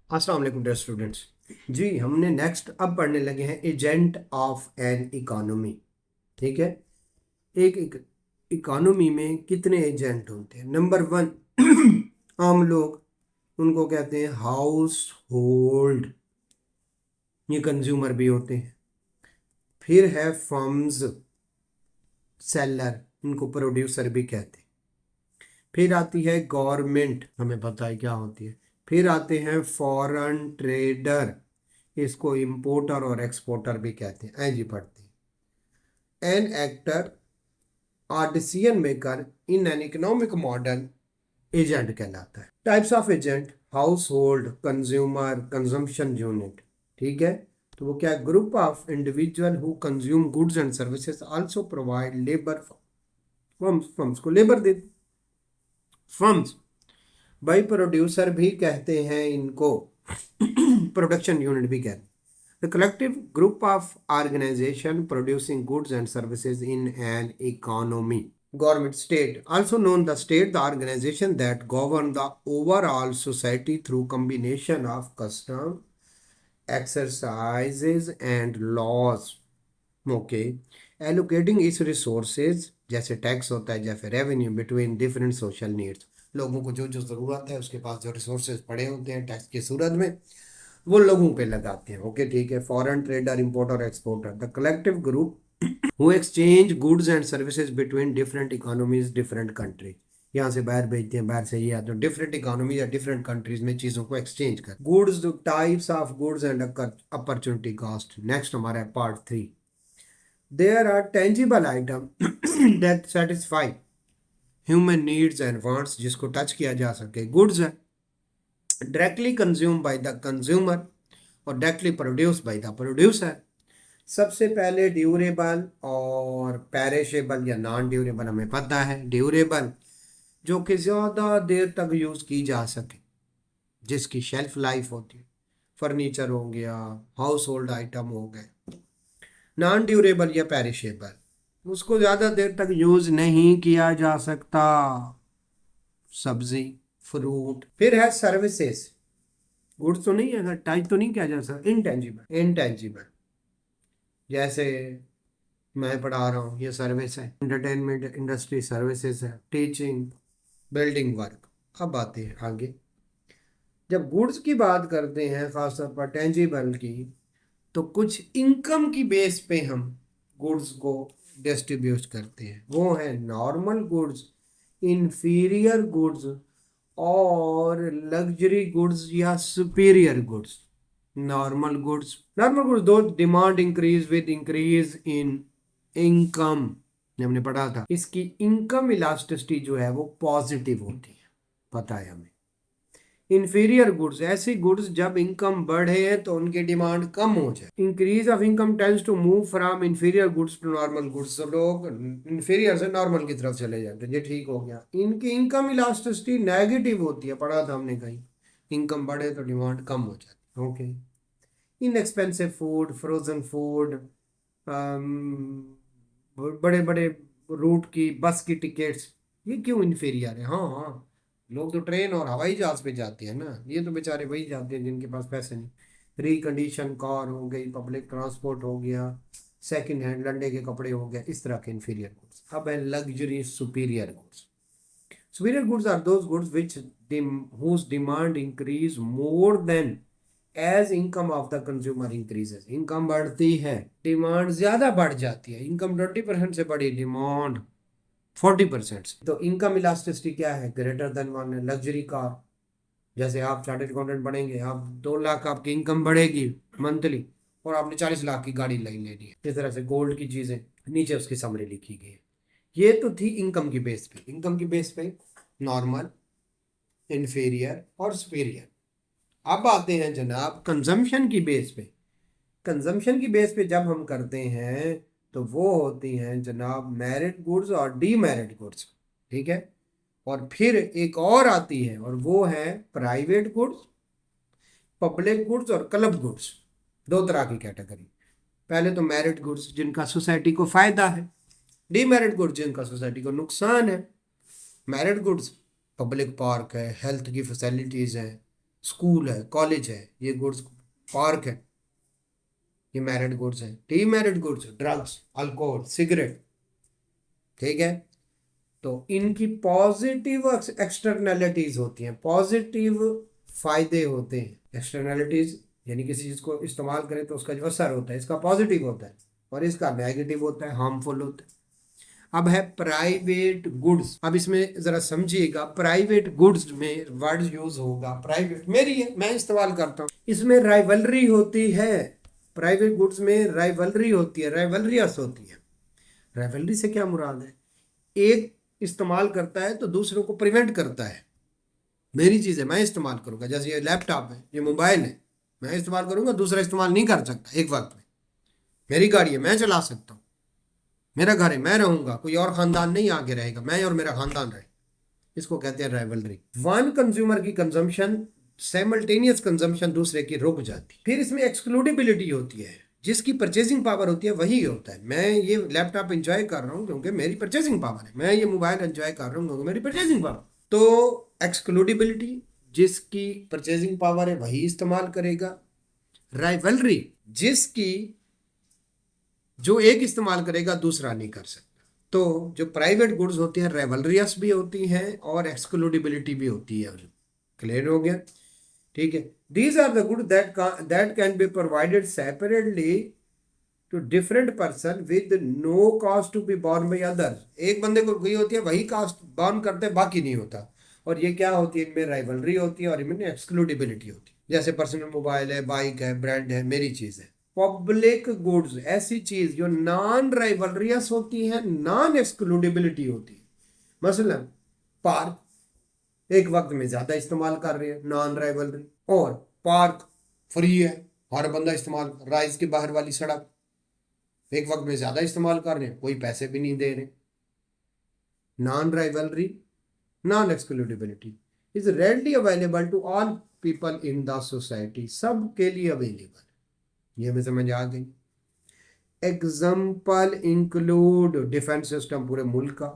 अस्सलाम वालेकुम dear students. जी हमने नेक्स्ट अब पढ़ने लगे हैं एजेंट ऑफ एन इकोनॉमी। ठीक है। एक इकोनॉमी में कितने एजेंट होते हैं? नंबर वन आम लोग उनको कहते हैं हाउस होल्ड, ये कंज्यूमर भी होते हैं। फिर है फर्म्स, सेलर, इनको प्रोड्यूसर भी कहते हैं। फिर आती है गवर्नमेंट, हमें पता है क्या होती है। फिर आते हैं फॉरेन ट्रेडर, इसको इंपोर्टर और एक्सपोर्टर भी कहते हैं। ऐ जी पढ़ते हैं। एन एक्टर और decision maker in an economic model agent कहलाता है। Types of agent: house hold, consumer, consumption unit. ठीक है। तो वो क्या है? Group of individual who consume goods and services also provide labour. Firms, firms को लेबर देते। फर्म्स भाई प्रोड्यूसर भी कहते हैं इनको, प्रोडक्शन यूनिट भी कहते हैं। The collective group of organization producing goods and services in an economy. Government, state, also known the state, the organization that govern the overall society through combination of custom, exercises and laws. Okay. Allocating its resources, जैसे tax होता है, जैसे revenue, between different social needs. लोगों को जो जो ज़रूरत है उसके पास जो रिसोर्सेज पड़े होते हैं टैक्स की सूरत में, वो लोगों पे लगाते हैं। ओके ठीक है। Foreign trader, importer, exporter, the collective group who exchange goods and services between different economies, different country. यहाँ से बाहर भेजते हैं, बाहर से ये आते हैं। डिफरेंट इकोनॉमी या डिफरेंट कंट्रीज में चीज़ों को एक्सचेंज कर। Goods, types of goods and opportunity cost. Next हमारा है part 3। There are tangible item that satisfy human needs and wants, जिसको टच किया जा सके। गुड्स है directly consume by the consumer और directly produce by the producer. सबसे पहले ड्यूरेबल और पेरिशेबल या नॉन ड्यूरेबल हमें पता है। ड्यूरेबल जो कि ज़्यादा देर तक यूज़ की जा सके, जिसकी शेल्फ लाइफ होती है। फर्नीचर हो गया, हाउस होल्ड आइटम हो गए। नॉन ड्यूरेबल या पेरिशेबल, उसको ज़्यादा देर तक यूज़ नहीं किया जा सकता। सब्जी, फ्रूट। फिर है सर्विसेज, गुड्स तो नहीं है, टाइप तो नहीं किया जा सकता। इनटेंजिबल, इनटेंजिबल जैसे मैं पढ़ा रहा हूँ, ये सर्विस है। एंटरटेनमेंट इंडस्ट्री सर्विसेज है। Teaching, building work. अब आते हैं आगे। जब गुड्स की बात करते हैं खासतौर पर टेंजिबल की, तो कुछ इनकम की बेस पे हम गुड्स को डिस्ट्रीब्यूट करते हैं। वो है नॉर्मल गुड्स, इंफीरियर गुड्स और लग्जरी गुड्स या सुपीरियर गुड्स। नॉर्मल गुड्स दो, demand increase with increase in income, हमने पढ़ा था। इसकी इनकम इलास्टिसिटी जो है वो पॉजिटिव होती है, पता है हमें। इंफीरियर गुड्स, ऐसी गुड्स जब इनकम बढ़े तो उनकी डिमांड कम हो जाए। Increase of income tends to move from inferior goods to normal goods, तो लोग इंफीरियर से नॉर्मल की तरफ चले जाते हैं। ये ठीक हो गया। इनकी इनकम इलास्टिसिटी नेगेटिव होती है, पढ़ा था हमने कहीं। इनकम बढ़े तो डिमांड कम हो जाती है। Okay. Inexpensive food, frozen food, बड़े बड़े रूट की बस की टिकट्स, ये क्यों इंफीरियर है? हाँ हाँ, लोग तो ट्रेन और हवाई जहाज पे जाते हैं ना, ये तो बेचारे वही जाते हैं जिनके पास पैसे नहीं। रिकंडीशन कार हो गई, पब्लिक ट्रांसपोर्ट हो गया, सेकंड हैंड लंडे के कपड़े हो गए, इस तरह के इंफीरियर गुड्स। अब है luxury superior goods. Superior goods are those goods which whose demand increase more than as income of the consumer increases। Income बढ़ती है, डिमांड ज्यादा बढ़ जाती है। इनकम 20% से बढ़ी, डिमांड 40% से। तो इनकम इलास्टिसिटी क्या है? ग्रेटर देन 1 है। लग्जरी कार, जैसे आप चार्टर्ड अकाउंटेंट बनेंगे, आप 2 लाख आपकी इनकम बढ़ेगी मंथली और आपने 40 लाख की गाड़ी लेनी है। इस तरह से गोल्ड की चीजें, नीचे उसकी समरी लिखी गई है। ये तो थी इनकम की बेस पे। इनकम की बेस पे नॉर्मल, इंफीरियर और सुपीरियर। अब आते हैं जनाब कंजम्पशन की बेस पे। कंजम्पशन की बेस पे जब हम करते हैं तो वो होती हैं जनाब मेरिट गुड्स और डीमेरिट गुड्स। ठीक है। और फिर एक और आती है और वो है प्राइवेट गुड्स, पब्लिक गुड्स और क्लब गुड्स। दो तरह की कैटेगरी। पहले तो मेरिट गुड्स जिनका सोसाइटी को फायदा है, डीमेरिट गुड्स जिनका सोसाइटी को नुकसान है। मेरिट गुड्स पब्लिक पार्क है, हेल्थ की फैसिलिटीज हैं, स्कूल है, कॉलेज है, ये गुड्स। पार्क है, ये मैरिड गुड्स है। D married goods, drugs, alcohol, cigarette. ठीक है, तो इनकी पॉजिटिव एक्सटर्नैलिटीज होती हैं, पॉजिटिव फायदे होते हैं। एक्सटर्नैलिटीज यानी किसी चीज को इस्तेमाल करें तो उसका जो असर होता है इसका पॉजिटिव होता है, और इसका नेगेटिव होता है, हार्मफुल होता है। अब है प्राइवेट गुड्स। अब इसमें जरा समझिएगा, प्राइवेट गुड्स में वर्ड यूज होगा प्राइवेट, मेरी है, मैं इस्तेमाल करता हूँ। इसमें राइवलरी होती है, प्राइवेट गुड्स में राइवलरी होती है, राइवलरियस होती है। राइवलरी से क्या मुराद है? एक इस्तेमाल करता है तो दूसरों को प्रिवेंट करता है। मेरी चीज़ है, मैं इस्तेमाल करूंगा, जैसे ये लैपटॉप है, ये मोबाइल है, मैं इस्तेमाल करूंगा, दूसरा इस्तेमाल नहीं कर सकता एक वक्त में। मेरी गाड़ी है, मैं चला सकता हूँ, मेरा घर है, मैं रहूंगा, कोई और खानदान नहीं आगे रहेगा, मैं और मेरा खानदान रहे। इसको कहते हैं राइवलरी। वन कंज्यूमर की कंजम्पशन, साइमल्टेनियस कंजम्पशन दूसरे की रुक जाती। फिर इसमें एक्सक्लूडिबिलिटी होती है, जिसकी परचेजिंग पावर होती है वही होता है। मैं ये लैपटॉप एंजॉय कर रहा हूँ क्योंकि मेरी परचेजिंग पावर है, मैं ये मोबाइल एंजॉय कर रहा हूँ क्योंकि मेरी परचेजिंग पावर। तो एक्सक्लूडिबिलिटी, जिसकी परचेजिंग पावर है वही इस्तेमाल करेगा। राइवलरी, जिसकी जो एक इस्तेमाल करेगा दूसरा नहीं कर सकता। तो जो प्राइवेट गुड्स होती हैं राइवलरियस भी होती हैं और एक्सक्लूडिबिलिटी भी होती है। क्लियर हो गया? ठीक है, these are the good that can be provided separately to different person with no cost to be borne by others. एक बंदे को गई होती है, वही कास्ट बॉर्न करते हैं, बाकी नहीं होता। और ये क्या होती है? इनमें राइवलरी होती है और इनमें एक्सक्लूडिबिलिटी होती है। जैसे पर्सनल मोबाइल है, बाइक है, ब्रांड है, मेरी चीज है। पब्लिक गुड्स ऐसी चीज जो नॉन राइवलरियस होती है, नॉन एक्सक्लूडिबिलिटी होती है। मसलन पार्क एक वक्त में ज्यादा इस्तेमाल कर रहे हैं, नॉन राइवलरी। और पार्क फ्री है, हर बंदा इस्तेमाल, राइज के बाहर वाली सड़क एक वक्त में ज्यादा इस्तेमाल कर रहे हैं, कोई पैसे भी नहीं दे रहे। Non rivalry, non excludability is readily available to all people in the society, सब के लिए अवेलेबल। ये हमें समझ आ गई। एग्जाम्पल इंक्लूड डिफेंस सिस्टम पूरे मुल्क का,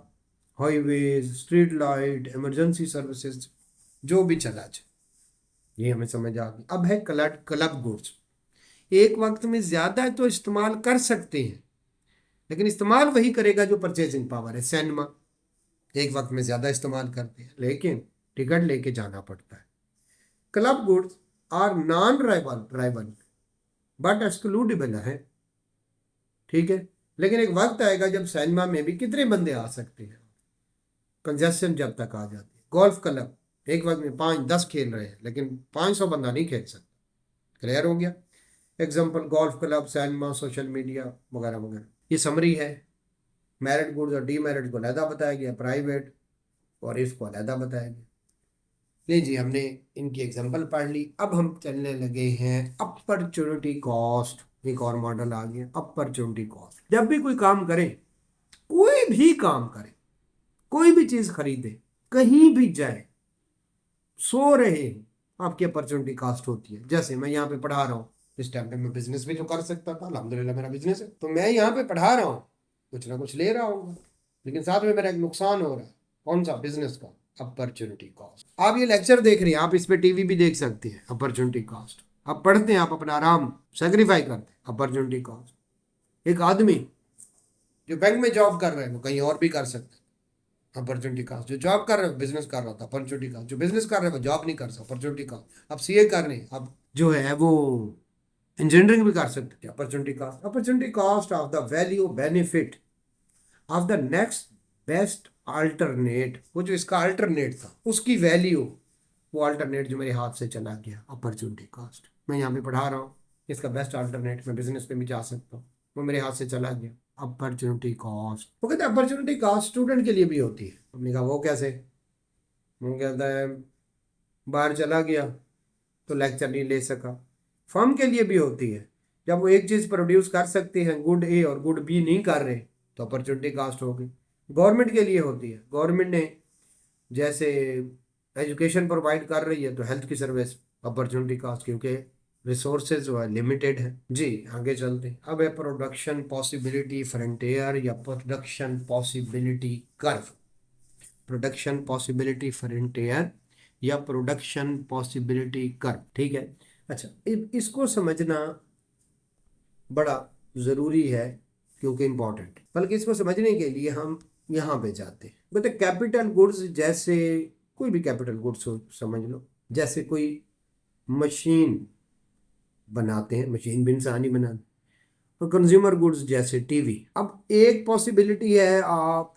highways, street light, emergency services, जो भी चला जाए, ये हमें समझ आ गई। अब है क्लब क्लब गुड्स। एक वक्त में ज्यादा तो इस्तेमाल कर सकते हैं, लेकिन इस्तेमाल वही करेगा जो परचेजिंग पावर है। सिनेमा एक वक्त में ज्यादा इस्तेमाल करते हैं, लेकिन टिकट लेके जाना पड़ता है। Club goods are non rival but excludable है। ठीक है, लेकिन एक वक्त आएगा जब सिनेमा में भी कितने बंदे आ सकते हैं, कंजेशन जब तक आ जाती है। गोल्फ क्लब एक वक्त में 5-10 खेल रहे हैं, लेकिन 500 बंदा नहीं खेल सकता। क्लियर हो गया? Example golf club, cinema, social media वगैरह वगैरह। ये समरी है। मैरिड गुड्स और डी मैरिड को अलहदा बताया गया, प्राइवेट और इसको अलहदा बताया गया। नहीं जी, हमने इनकी एग्जांपल पढ़ ली। अब हम चलने लगे हैं अपॉर्चुनिटी कॉस्ट। एक और मॉडल आ गया, अपॉर्चुनिटी कॉस्ट। जब भी कोई काम करें, कोई भी काम करें, कोई भी चीज खरीदे, कहीं भी जाए, सो रहे, आपकी अपॉर्चुनिटी कॉस्ट होती है। जैसे मैं यहाँ पे पढ़ा रहा हूँ, इस टाइम पे मैं बिजनेस भी जो कर सकता था, अल्हम्दुलिल्लाह मेरा बिजनेस है, तो मैं यहाँ पे पढ़ा रहा हूँ, कुछ ना कुछ ले रहा हूँ, लेकिन साथ में मेरा एक नुकसान हो रहा है। कौन सा? बिजनेस का। Opportunity cost. आप ये लेक्चर देख रहे हैं, आप इस पे टीवी भी देख सकते हैं, अपॉर्चुनिटी कॉस्ट। आप पढ़ते हैं, आप अपना आराम सेक्रीफाई करते हैं, अपॉर्चुनिटी कॉस्ट। एक आदमी जो बैंक में जॉब कर रहा है वो कहीं और भी कर सकता है, अपॉर्चुनिटी कॉस्ट। जो जॉब कर रहे हो, बिजनेस कर रहा था, अपॉर्चुनिटी कॉस्ट। जो बिजनेस कर रहे हैं वो जॉब नहीं कर सकता, अपॉर्चुनिटी कॉस्ट। अब सीए कर रहे हैं, अब जो है वो इंजीनियरिंग भी कर सकते हैं, opportunity cost. Opportunity cost of the value benefit of the next best alternate. वो जो इसका अल्टरनेट था उसकी वैल्यू, वो अल्टरनेट जो मेरे हाथ से चला गया, अपॉर्चुनिटी कॉस्ट। मैं यहाँ पे पढ़ा रहा हूँ, इसका बेस्ट अल्टरनेट, मैं बिजनेस पे भी जा सकता हूँ, वो मेरे हाथ से चला गया, अपॉर्चुनिटी कॉस्ट। वो कहते हैं अपॉर्चुनिटी कॉस्ट स्टूडेंट के लिए भी होती है। हमने कहा वो कैसे? वो कहता है बाहर चला गया तो लेक्चर नहीं ले सका। फर्म के लिए भी होती है, जब वो एक चीज़ प्रोड्यूस कर सकते हैं, गुड ए और गुड बी नहीं कर रहे, तो अपॉर्चुनिटी कॉस्ट होगी। गवर्नमेंट के लिए होती है, गवर्नमेंट ने जैसे एजुकेशन प्रोवाइड कर रही है तो हेल्थ की सर्विस, अपॉर्चुनिटी कॉस्ट, क्योंकि रिसोर्सेज जो है लिमिटेड है। जी आगे चलते हैं। अब है प्रोडक्शन पॉसिबिलिटी फ्रंटियर या production possibility curve. Production possibility frontier या प्रोडक्शन पॉसिबिलिटी कर्व। ठीक है। अच्छा, इसको समझना बड़ा ज़रूरी है क्योंकि इम्पोर्टेंट, बल्कि इसको समझने के लिए हम यहाँ पे जाते हैं। बट कैपिटल गुड्स जैसे कोई भी कैपिटल गुड्स हो, समझ लो जैसे कोई मशीन बनाते हैं, मशीन भी इंसान ही बनाते, और कंज्यूमर गुड्स जैसे टीवी। अब एक पॉसिबिलिटी है आप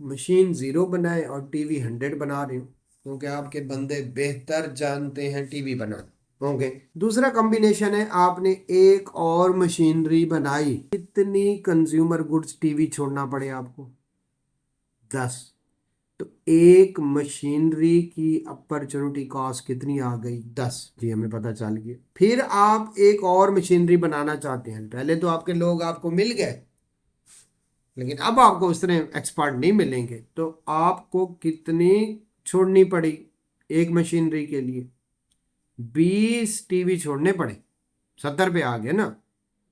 मशीन 0 बनाए और टीवी 100 बना रहे हो, क्योंकि आपके बंदे बेहतर जानते हैं टीवी बनाना। ओके। दूसरा कॉम्बिनेशन है आपने एक और मशीनरी बनाई, कितनी कंज्यूमर गुड्स टीवी छोड़ना पड़े आपको? 10। तो एक मशीनरी की अपॉर्चुनिटी कॉस्ट कितनी आ गई? 10। जी हमें पता चल गया। फिर आप एक और मशीनरी बनाना चाहते हैं, पहले तो आपके लोग आपको मिल गए, लेकिन अब आपको उस तरह एक्सपर्ट नहीं मिलेंगे, तो आपको कितनी छोड़नी पड़ी एक मशीनरी के लिए? 20 टीवी छोड़ने पड़े। 70 पे आ गए ना।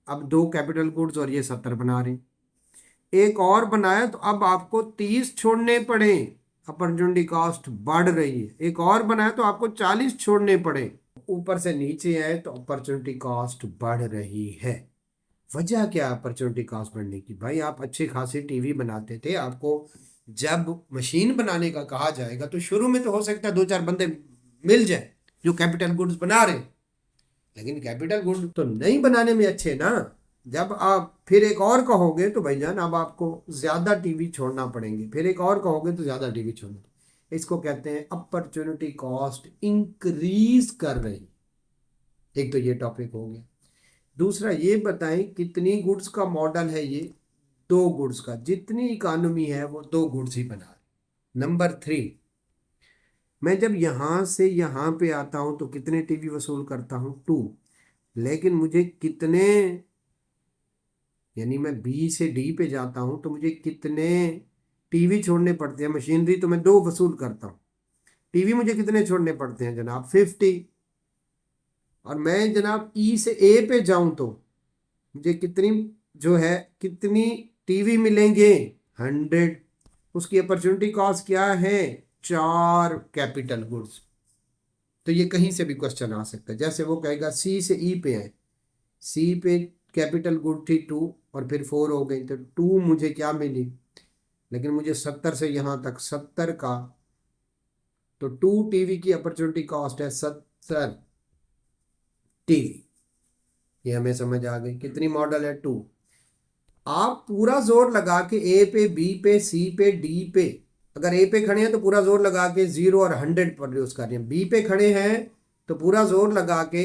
अब दो कैपिटल गुड्स और ये 70 बना रहे हैं। एक और बनाया तो अब आपको 30 छोड़ने पड़े, अपॉर्चुनिटी कॉस्ट बढ़ रही है। एक और बनाया तो आपको 40 छोड़ने पड़े, ऊपर से नीचे आए तो अपॉर्चुनिटी कॉस्ट बढ़ रही है। वजह क्या अपॉर्चुनिटी कॉस्ट बढ़ने की? भाई आप अच्छी खासी टीवी बनाते थे, आपको जब मशीन बनाने का कहा जाएगा तो शुरू में तो हो सकता है 2-4 बंदे मिल जाए जो कैपिटल गुड्स बना रहे, लेकिन कैपिटल गुड तो नहीं बनाने में अच्छे ना। जब आप फिर एक और कहोगे तो भाईजान अब आपको ज्यादा टीवी छोड़ना पड़ेंगे, फिर एक और कहोगे तो ज्यादा टीवी छोड़ना। इसको कहते हैं अपॉर्चुनिटी कॉस्ट इंक्रीज कर रही। एक तो ये टॉपिक हो गया। दूसरा ये बताएं कितनी गुड्स का मॉडल है ये? 2 गुड्स का। जितनी इकोनॉमी है वो 2 गुड्स ही बना रहे। नंबर 3, मैं जब यहां से यहां पे आता हूं तो कितने टीवी वसूल करता हूं? 2। लेकिन मुझे कितने, यानी मैं बी से डी पे जाता हूं तो मुझे कितने टीवी छोड़ने पड़ते हैं? मशीनरी तो मैं 2 वसूल करता हूं, टीवी मुझे कितने छोड़ने पड़ते हैं जनाब? 50। और मैं जनाब ई से ए पे जाऊं तो मुझे कितनी जो है कितनी टीवी मिलेंगे? 100। उसकी अपॉर्चुनिटी कॉस्ट क्या है? 4 कैपिटल गुड्स। तो ये कहीं से भी क्वेश्चन आ सकता है, जैसे वो कहेगा सी से ई पे है, सी पे कैपिटल गुड थी 2 और फिर 4 हो गई, तो 2 मुझे क्या मिली? लेकिन मुझे 70 से यहाँ तक 70 का, तो 2 टीवी की अपॉर्चुनिटी कॉस्ट है 70 टीवी। ये हमें समझ आ गई। कितनी मॉडल है? 2। आप पूरा जोर लगा के ए पे, बी पे, सी पे, डी पे, अगर ए पे खड़े हैं तो पूरा जोर लगा के 0 और 100 प्रोड्यूस कर रहे हैं। बी पे खड़े हैं तो पूरा जोर लगा के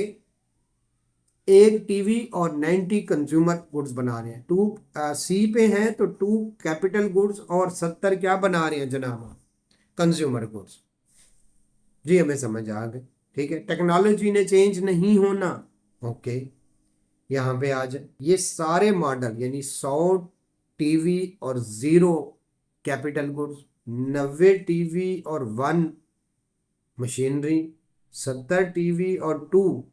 एक टीवी और 90 कंज्यूमर गुड्स बना रहे हैं। 2 सी पे हैं तो 2 कैपिटल गुड्स और 70 क्या बना रहे हैं जनाब? Consumer goods. जी हमें समझ आ गए। ठीक है, टेक्नोलॉजी ने चेंज नहीं होना। ओके, यहाँ पे आ जाए। ये सारे मॉडल यानी 100 टीवी और 0 कैपिटल गुड्स, 90 टीवी और 1 मशीनरी, 70 टीवी और 2,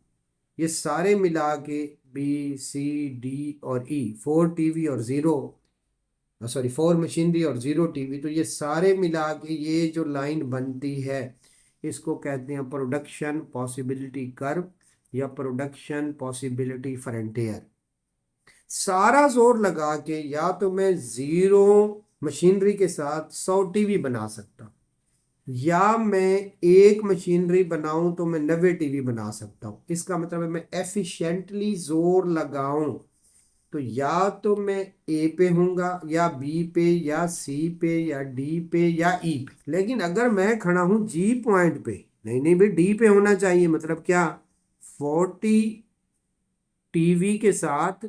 ये सारे मिला के बी सी डी और ई, 4 टीवी और 0, सॉरी 4 मशीनरी और 0 टीवी, तो ये सारे मिला के ये जो लाइन बनती है इसको कहते हैं प्रोडक्शन पॉसिबिलिटी कर्व या प्रोडक्शन पॉसिबिलिटी फ्रंटियर। सारा जोर लगा के या तो मैं 0 मशीनरी के साथ 100 टीवी बना सकता हूँ, या मैं एक मशीनरी बनाऊं तो मैं 90 टीवी बना सकता हूं। इसका मतलब है मैं एफिशिएंटली जोर लगाऊं तो या तो मैं ए पे हूंगा या बी पे या सी पे या डी पे या ई पे। लेकिन अगर मैं खड़ा हूं जी पॉइंट पे, नहीं नहीं भाई डी पे होना चाहिए, मतलब क्या? 40 टीवी के साथ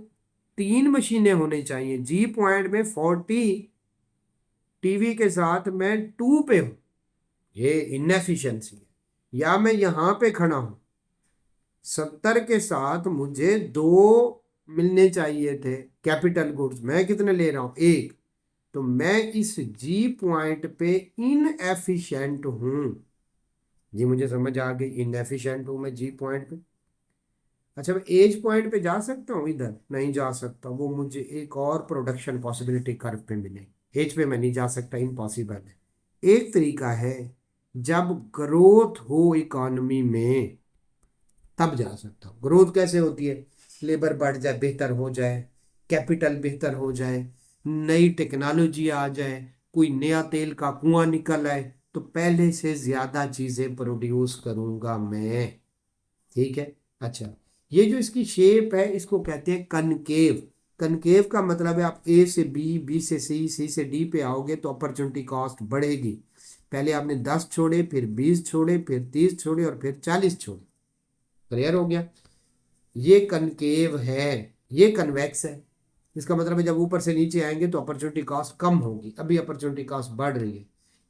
3 मशीनें होनी चाहिए। जी पॉइंट में 40 टीवी के साथ मैं 2 पे हूं, ये इनएफिशिएंसी है। या मैं यहां पे खड़ा हूं 70 के साथ मुझे 2 मिलने चाहिए थे कैपिटल गुड्स, मैं कितने ले रहा हूं? 1। तो मैं इस जी पॉइंट पे इनएफिशिएंट हूं। जी मुझे समझ आ गई, इनएफिशिएंट हूं मैं जी पॉइंट पे। अच्छा, मैं एज पॉइंट पे जा सकता हूँ? इधर नहीं जा सकता, वो मुझे एक और प्रोडक्शन पॉसिबिलिटी कर्व पे मिले। एज पे मैं नहीं जा सकता, इम्पॉसिबल है। एक तरीका है जब ग्रोथ हो इकोनॉमी में तब जा सकता हूँ। ग्रोथ कैसे होती है? लेबर बढ़ जाए, बेहतर हो जाए, कैपिटल बेहतर हो जाए, नई टेक्नोलॉजी आ जाए, कोई नया तेल का कुआं निकल आए, तो पहले से ज्यादा चीजें प्रोड्यूस करूंगा मैं। ठीक है। अच्छा, ये जो इसकी शेप है इसको कहते हैं कनकेव। कनकेव का मतलब है आप ए से बी, बी से सी, सी से डी पे आओगे तो अपॉर्चुनिटी कॉस्ट बढ़ेगी। पहले आपने 10 छोड़े, फिर 20 छोड़े, फिर 30 छोड़े और फिर 40 छोड़े। क्लियर हो गया? ये कनकेव है, ये कन्वेक्स है। इसका मतलब है जब ऊपर से नीचे आएंगे तो अपॉर्चुनिटी कॉस्ट कम होगी, अभी अपॉर्चुनिटी कॉस्ट बढ़ रही है।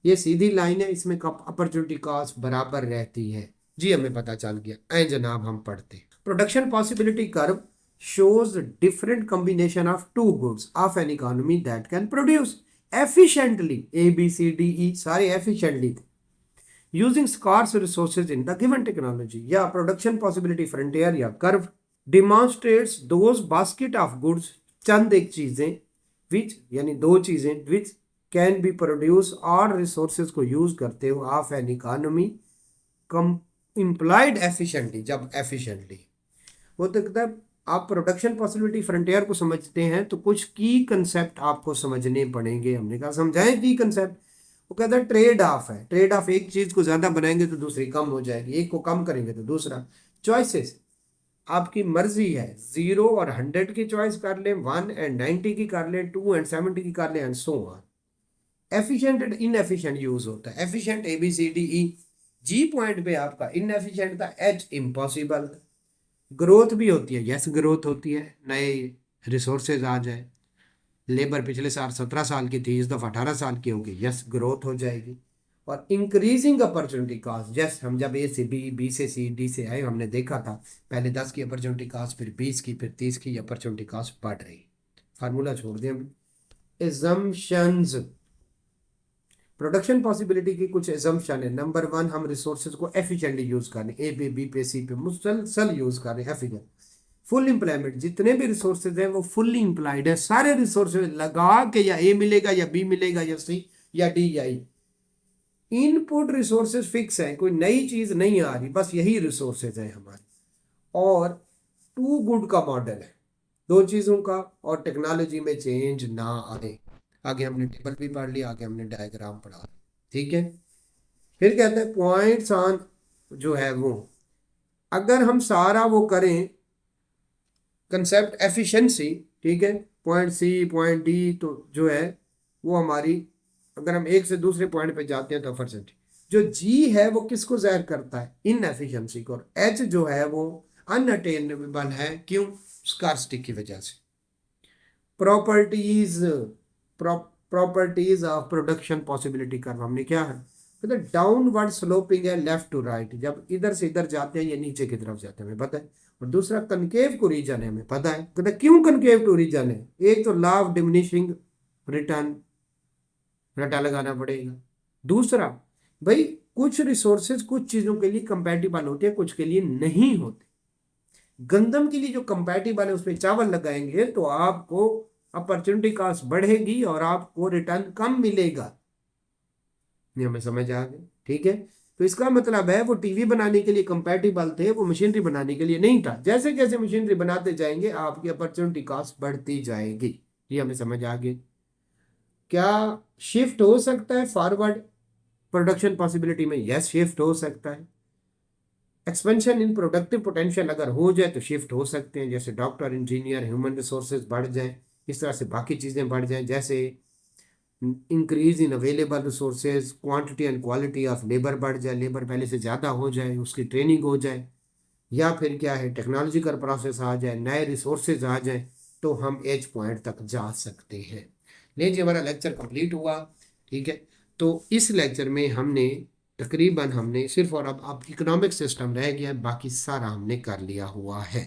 ये सीधी लाइन है, इसमें अपॉर्चुनिटी कॉस्ट बराबर रहती है। जी हमें पता चल गया। ऐ जनाब हम पढ़ते हैं। Production possibility curve shows different combination of two goods of an economy that can produce efficiently, A B C D E सारे efficiently थे, using scarce resources in the given technology। या प्रोडक्शन पॉसिबिलिटी फ्रंटियर या curve demonstrates those basket of goods, चंद एक चीजें, which यानी दो चीजें, which can be produced और रिसोर्सेज को यूज करते हो of an economy come employed efficiently. जब एफिशिएंटली वो तो कहता है, आप प्रोडक्शन पॉसिबिलिटी फ्रंटियर को समझते हैं तो कुछ की कंसेप्ट आपको समझने पड़ेंगे। हमने कहा समझाएं की कंसेप्ट। वो कहता है ट्रेड ऑफ है। ट्रेड ऑफ, एक चीज को ज्यादा बनाएंगे तो दूसरी कम हो जाएगी, एक को कम करेंगे तो दूसरा। चॉइसेस आपकी मर्जी है, 0 और 100 की चॉइस कर लें, 1 एंड 90 की कर लें, 2 एंड 70 की कर लें, and so on. Efficient and inefficient use होता है। Efficient A B C D E, G point पे आपका इनएफिशिएंट था, एच इम्पॉसिबल। ग्रोथ भी होती है, यस ग्रोथ होती है, नए रिसोर्सेज आ जाए। लेबर पिछले साल 17 साल की थी, इस दफा 18 साल की होगी, यस ग्रोथ हो जाएगी। और इंक्रीजिंग अपॉर्चुनिटी कॉस्ट, यस हम जब ए से बी, बी से सी, डी से आए, हमने देखा था पहले 10 की अपॉर्चुनिटी कॉस्ट, फिर 20 की, फिर 30 की अपॉर्चुनिटी कॉस्ट बढ़ रही। फार्मूला छोड़ दें हम। एजम्पशंस, प्रोडक्शन पॉसिबिलिटी की कुछ एजम्पशन है। नंबर 1, हम रिसोर्सेज को एफिशिएंटली यूज कर रहे हैं, ए पे, बी पे, सी पे मुसलसल यूज कर रहे हैं एफिशिएंट। फुल एम्प्लॉयमेंट, जितने भी रिसोर्सेज हैं वो फुल्ली एम्प्लॉयड है, सारे रिसोर्सेज लगा के, या ए मिलेगा या बी मिलेगा या सी या डी या ई। इनपुट रिसोर्सेज फिक्स है, कोई नई चीज नहीं आ रही, बस यही रिसोर्सेज है हमारे। और टू गुड का मॉडल है, दो चीजों का, और टेक्नोलॉजी में चेंज ना आए। आगे हमने टेबल भी पढ़ लिया, आगे हमने डायग्राम पढ़ा। ठीक है। फिर कहते हैं पॉइंट्स ऑन, जो है वो अगर हम सारा वो करें कंसेप्ट एफिशिएंसी, ठीक है, पॉइंट सी पॉइंट डी, तो जो है वो हमारी, अगर हम एक से दूसरे पॉइंट पे जाते हैं तो परसेंट, जो जी है वो किसको ज़ाहिर करता है? इनएफिशिएंसी को। और एच जो है वो अनअटेनेबल है, क्यों? स्कार्सिटी की वजह से। Properties, properties of production possibility curve हमने क्या है, मतलब डाउनवर्ड स्लोपिंग है, लेफ्ट टू राइट, जब इधर से इधर जाते हैं या नीचे की तरफ जाते हैं, हमें पता है। और दूसरा कनकेव टू रीजन है, हमें पता है। कहते क्यों कनकेव टू रीजन है? एक तो लॉ ऑफ डिमिनिशिंग रिटर्न, रटा लगाना पड़ेगा। दूसरा, भाई कुछ रिसोर्सेज कुछ चीजों के लिए कंपैटिबल होते हैं, कुछ के लिए नहीं होते। गंदम के लिए जो कंपैटिबल है उसमें चावल लगाएंगे तो आपको अपॉर्चुनिटी कॉस्ट बढ़ेगी और आपको रिटर्न कम मिलेगा। ये हमें समझ आ गया। ठीक है। तो इसका मतलब है वो टीवी बनाने के लिए कंपैटिबल थे, वो मशीनरी बनाने के लिए नहीं था। जैसे जैसे मशीनरी बनाते जाएंगे आपकी अपॉर्चुनिटी कॉस्ट बढ़ती जाएगी। ये हमें समझ आ गई। क्या शिफ्ट हो सकता है फॉरवर्ड प्रोडक्शन पॉसिबिलिटी में? यस शिफ्ट हो सकता है। एक्सपेंशन इन प्रोडक्टिव पोटेंशियल अगर हो जाए तो शिफ्ट हो सकते हैं, जैसे डॉक्टर, इंजीनियर, ह्यूमन रिसोर्सेज बढ़ जाए, इस तरह से बाकी चीज़ें बढ़ जाएं, जैसे increase in available resources, quantity and quality of labour बढ़ जाए, लेबर पहले से ज़्यादा हो जाए, उसकी ट्रेनिंग हो जाए, या फिर क्या है टेक्नोलॉजिकल प्रोसेस आ जाए, नए रिसोर्सेज आ जाए, तो हम एज पॉइंट तक जा सकते हैं। लीजिए हमारा लेक्चर कंप्लीट हुआ। ठीक है। तो इस लेक्चर में हमने तकरीबन, हमने सिर्फ और अब इकोनॉमिक सिस्टम रह गया, बाकी सारा हमने कर लिया हुआ है।